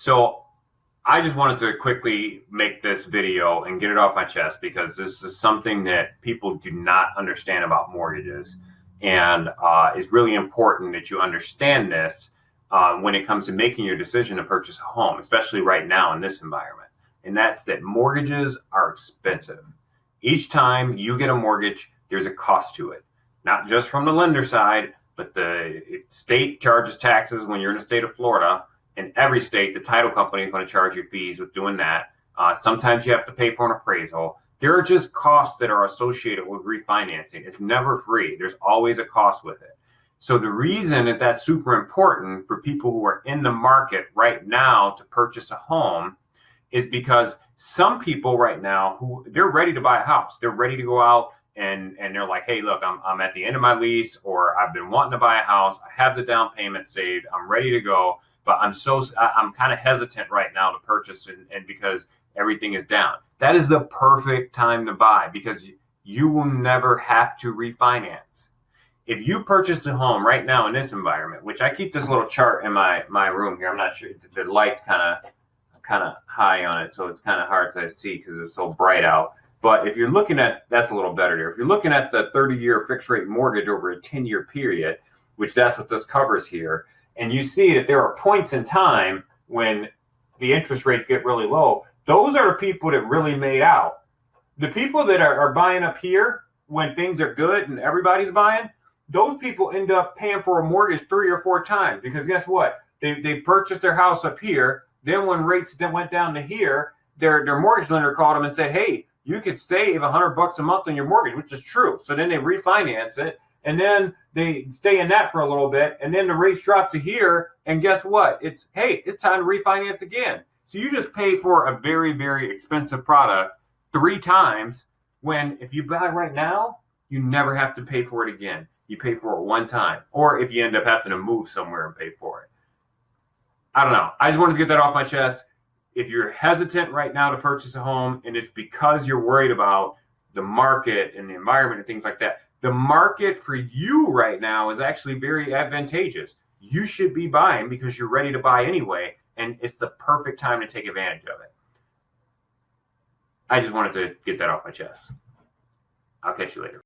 So I just wanted to quickly make this video and get it off my chest because this is something that people do not understand about mortgages. And it's really important that you understand this when it comes to making your decision to purchase a home, especially right now in this environment. And that's that mortgages are expensive. Each time you get a mortgage, there's a cost to it, not just from the lender side, but the state charges taxes when you're in the state of Florida. In every state, the title company is going to charge you fees with doing that. Sometimes you have to pay for an appraisal. There are just costs that are associated with refinancing. It's never free. There's always a cost with it. So the reason that that's super important for people who are in the market right now to purchase a home is because some people right now who they're ready to buy a house. They're ready to go out and they're like, hey, look, I'm at the end of my lease, or I've been wanting to buy a house. I have the down payment saved. I'm ready to go. But I'm kind of hesitant right now to purchase and because everything is down. That is the perfect time to buy because you will never have to refinance. If you purchase a home right now in this environment, which I keep this little chart in my room here, I'm not sure, the light's kind of high on it, so it's kind of hard to see because it's so bright out. But if you're looking at, that's a little better there. If you're looking at the 30-year fixed rate mortgage over a 10-year period, which that's what this covers here, and you see that there are points in time when the interest rates get really low, those are the people that really made out. The people that are buying up here when things are good and everybody's buying, those people end up paying for a mortgage 3 or 4 times because guess what? They purchased their house up here. Then when rates then went down to here, their mortgage lender called them and said, hey, you could save $100 a month on your mortgage, which is true. So then they refinance it. And then they stay in that for a little bit. And then the rates drop to here. And guess what? It's time to refinance again. So you just pay for a very, very expensive product 3 times when if you buy right now, you never have to pay for it again. You pay for it 1 time. Or if you end up having to move somewhere and pay for it. I don't know. I just wanted to get that off my chest. If you're hesitant right now to purchase a home and it's because you're worried about the market and the environment and things like that, the market for you right now is actually very advantageous. You should be buying because you're ready to buy anyway, and it's the perfect time to take advantage of it. I just wanted to get that off my chest. I'll catch you later.